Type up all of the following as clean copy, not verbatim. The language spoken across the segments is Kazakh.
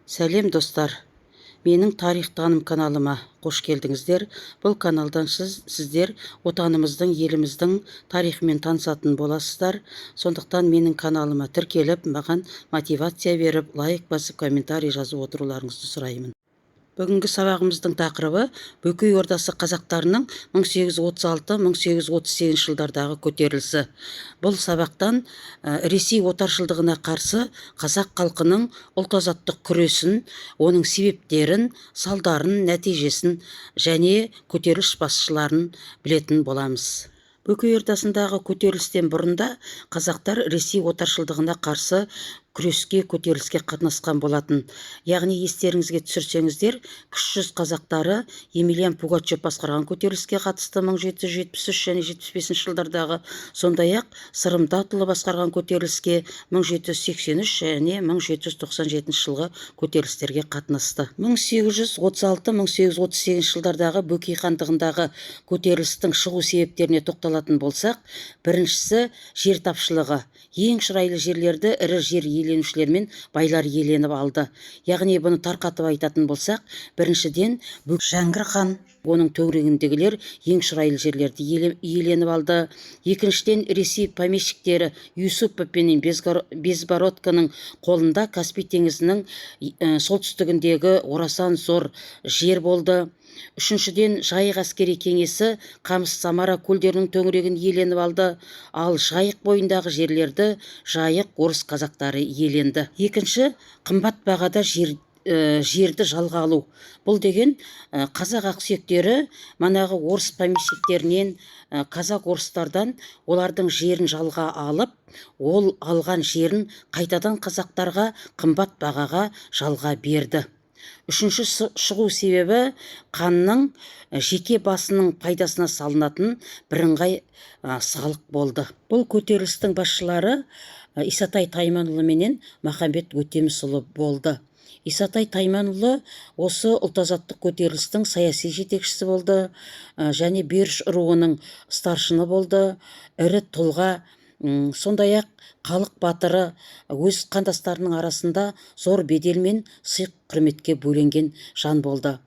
Сәлем достар, менің тарих таным каналыма қош келдіңіздер. Бұл каналдан сіздер отанымыздың, еліміздің тарихымен танысатын боласыздар. Сондықтан менің каналыма тіркеліп, маған мотивация беріп, лайк басып, комментарий жазып отыруларыңызды сұраймын. Бүгінгі сабағымыздың тақырыбы Бөкей Ордасы қазақтарының 1836-1838 жылдардағы көтерілісі. Бұл сабақтан Ресей отаршылдығына қарсы қазақ халқының ұлт-азаттық күресін, оның себептерін, салдарын, нәтижесін және көтеріліс басшыларын білетін боламыз. Бөкей Ордасындағы көтерілістен бұрында қазақтар Ресей отаршылдығына қарсы күреске, көтеріліске қатынасқан болатын. Яғни естеріңізге түсірсеңіздер, кіші жүз қазақтары Емельян Пугачев басқарған көтеріліске қатысты 1773 және 75 жылдардағы, сондай-ақ Сырым Датұлы басқарған көтеріліске 1783 және 1797 жылғы көтерілістерге қатынасты. 1836-1838 жылдардағы Бөкей хандығындағы көтерілістің шығу себептеріне тоқталатын болсақ, біріншісі жер тапшылығы. Ең шырайлы жерлерді ірі жер иеленушілер мен байлар иеленіп алды. Яғни бұны тарқатып айтатын болсақ, біріншіден Жәңгір хан, оның төңірегіндегілер ең шырайлы жерлерді иеленіп алды. Екіншіден Ресей помещиктері Юсупов пен Безбородконың қолында Каспий теңізінің солтүстігіндегі орасан зор жер болды. Үшіншіден Жайық әскери кеңесі Қамыс, Самара көлдерінің төңірегін иеленіп алды, ал Жайық бойындағы жерлерді Жайық орыс қазақтары иеленді. Екінші, қымбат бағада жерді жалға алу. Бұл деген қазақ ақсүйектері манағы орыс помещиктерінен, қазақ орыстардан олардың жерін жалға алып, ол алған жерін қайтадан қазақтарға қымбат бағаға жалға берді. Үшінші шығу себебі ханның жеке басының пайдасына салынатын бірыңғай салық болды. Бұл көтерілістің басшылары Исатай Тайманұлы менен Махамбет Өтемісұлы болды. Исатай Тайманұлы осы ұлт-азаттық көтерілістің саяси жетекшісі болды және Беріш руының старшыны болды, ірі тұлға, сондай-ақ халық батыры, өз қандастарының арасында зор беделмен сый құрметке бөленген жан болды.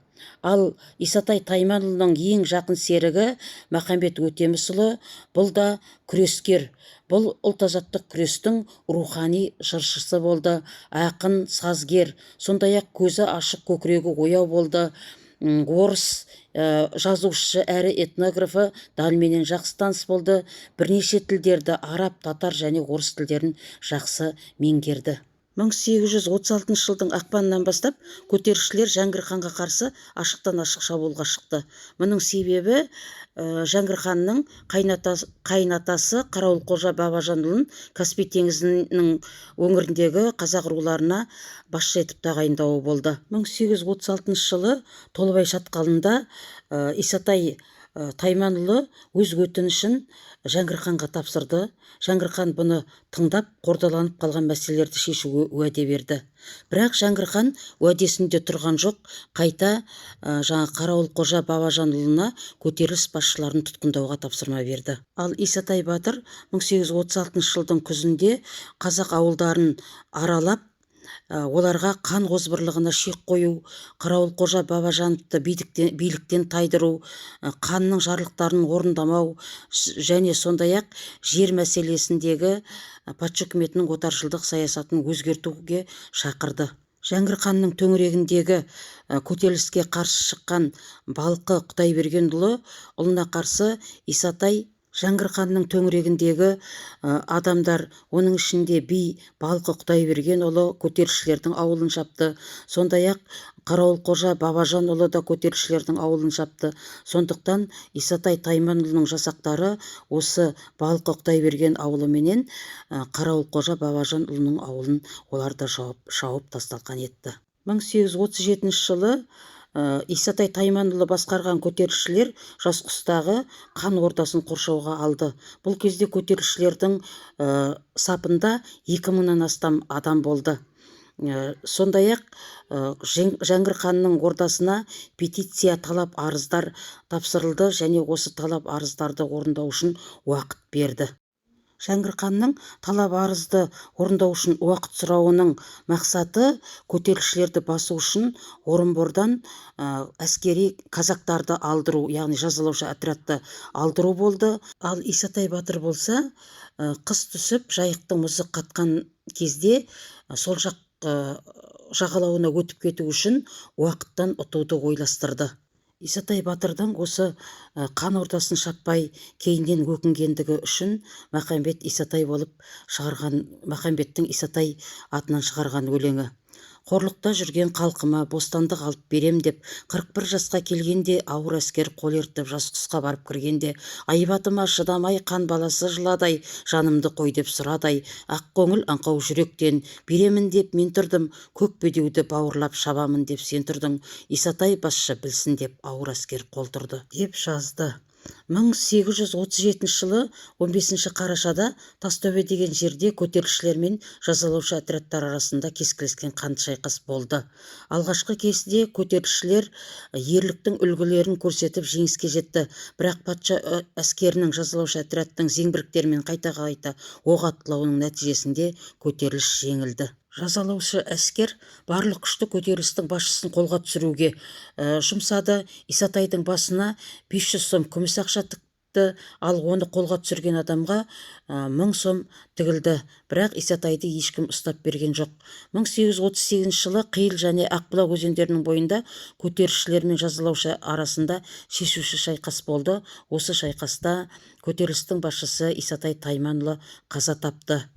Ал Исатай Тайманұлының ең жақын серігі Махамбет Өтемісұлы, бұл да күрескер. Бұл ұлт-азаттық күрестің рухани жыршысы болды, ақын, сазгер, сондай-ақ көзі ашық, көкірегі ояу болды. Орыс жазушы әрі этнографы Далменен жақсы таныс болды. Бірнеше тілдерді араб, татар және орыс тілдерін жақсы меңгерді. 1836 жылдың ақпанынан бастап көтерілісшілер Жәңгір ханға қарсы ашықтан ашық шабуылға шықты. Мұның себебі Жәңгір ханның қайнатасы Қарауылқожа Бабажанұлын Каспий теңізінің өңіріндегі қазақ руларына басшы етіп тағайындауы болды. 1836 жылы Толыбай шатқалында Исатай Тайманұлы өз өтінішін Жәңгір ханға тапсырды. Жәңгір хан бұны тыңдап, қордаланып қалған мәселелерді шешуге уәде берді. Бірақ Жәңгір хан уәдесінде тұрған жоқ, қайта Қарауылқожа Бабажанұлына көтеріліс басшыларын тұтқындауға тапсырма берді. Ал Исатай батыр 1836 жылдың күзінде қазақ ауылдарын аралап, оларға қан озбырлығына шек қою, Қарауылқожа Бабажановты биліктен тайдыру, ханның жарлықтарын орындамау және сондай-ақ жер мәселесіндегі патша үкіметінің отаршылдық саясатын өзгертуге шақырды. Жәңгір ханның төңірегіндегі көтеріліске қарсы шыққан Балқы Құдайбергенұлы ұлына қарсы Исатай Жәңгір ханның төңірегіндегі адамдар, оның ішінде би Балқы Құдайбергенұлы көтерілісшілердің ауылын шапты. Сондай-ақ Қарауылқожа Бабажанұлы да көтерілісшілердің ауылын шапты. Сондықтан Исатай Тайманұлының жасақтары осы Балқы Құдайберген ауылы менен Қарауылқожа Бабажанұлының ауылын оларды шауып тасталған етті. 1837 жылы Исатай Тайманұлы басқарған көтерілісшілер Жасқұстағы хан ордасын қоршауға алды. Бұл кезде көтерілісшілердің сапында 2000-нан астам адам болды. Сондай-ақ Жәңгір ханның ордасына петиция, талап арыздар тапсырылды және осы талап арыздарды орындау үшін уақыт берді. Жәңгір ханның талап арызды орындау үшін уақыт сұрауының мақсаты көтерілісшілерді басу үшін Орынбордан әскери казактарды алдыру, яғни жазалаушы отрядты алдыру болды. Ал Исатай батыр болса, қыс түсіп жайықтың мұзы қатқан кезде сол жақ жағалауына өтіп кету үшін уақыттан ұтуды ойластырды. Исатай батырдың осы қан ордасын шаппай кейіннен өкінгендігі үшін Махамбет Исатай болып шығарған, Махамбеттің Исатай атынан шығарған өлеңі. Қорлықта жүрген қалқыма бостандық алып берем деп 41 жасқа келгенде ауыр әскер қол ертіп жас құсқа барып кіргенде айбатыма шыдамай қан баласы жыладай жанымды қой деп сұрадай ақ көңіл аңқау жүректен беремін деп мен тұрдым, көк бедеуді бауырлап шабамын деп сен тұрдың, Исатай басшы білсін деп ауыр әскер қол тұрды деп жазды. 1837 жылы 15 қарашада Тастөбе деген жерде көтерілісшілер мен жазалаушы отрядтар арасында кескілескен қанды шайқас болды. Алғашқы кезінде көтерілісшілер ерліктің үлгілерін көрсетіп жеңіске жетті, бірақ патша әскерінің жазалаушы отрядтың зеңбіректерімен қайта-қайта оқ атқылауының нәтижесінде көтеріліс жеңілді. Жазалаушы әскер барлық күшті көтерілістің басшысын қолға түсіруге жұмсады. Исатайдың басына 500 сом күміс ақша тікті, ал оны қолға түсірген адамға 1000 сом тігілді. Бірақ Исатайды ешкім ұстап берген жоқ. 1838 жылы Қиыл және Ақбұлақ өзендерінің бойында көтерілісшілер мен жазалаушы арасында шешуші шайқас болды. Осы шайқаста көтерілістің басшысы Исатай Тайманұлы қаза тапты.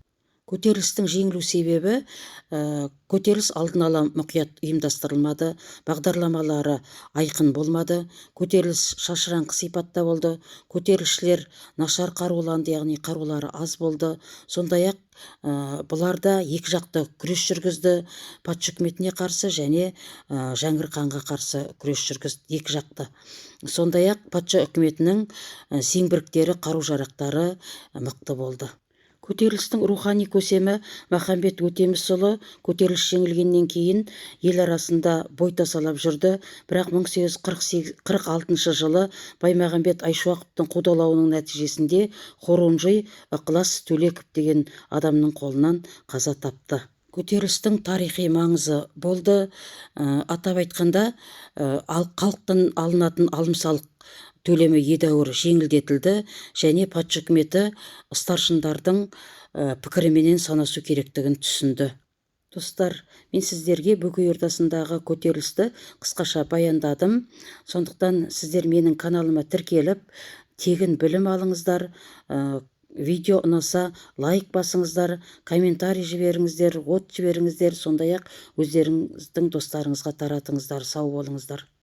Көтерілістің жеңілу себебі көтеріліс алдын ала мұқият ұйымдастырылмады, бағдарламалары айқын болмады, көтеріліс шашыраңқы сипатта болды, көтерілісшілер нашар қаруланды, яғни қарулары аз болды. Сондай-ақ бұларда екі жақты күрес жүргізді, патша үкіметіне қарсы және Жәңгір ханға қарсы күрес жүргізді, екі жақты. Сондай-ақ патша үкіметінің зеңбіректері, қару-жарақтары мықты болды. Көтерілістің рухани көсемі Махамбет Өтемісұлы көтеріліс жеңілгеннен кейін ел арасында бой тасалап жүрді, бірақ 1846 жылы Баймағамбет Айшуақовтың қудалауының нәтижесінде Хорунжий Ықылас Төлеков деген адамның қолынан қаза тапты. Көтерілістің тарихи маңызы болды. Атап айтқанда, халықтан алынатын алым-салық төлемі едәуір жеңілдетілді және патша үкіметі старшындардың пікіріменен санасу керектігін түсінді. Достар, мен сіздерге Бөкей Ордасындағы көтерілісті қысқаша баяндадым. Сондықтан сіздер менің каналыма тіркеліп, тегін білім алыңыздар. Видео ұнаса лайк басыңыздар, комментарий жіберіңіздер, от жіберіңіздер, сондай-ақ өздеріңіздің достарыңызға таратыңыздар. Сау болыңыздар.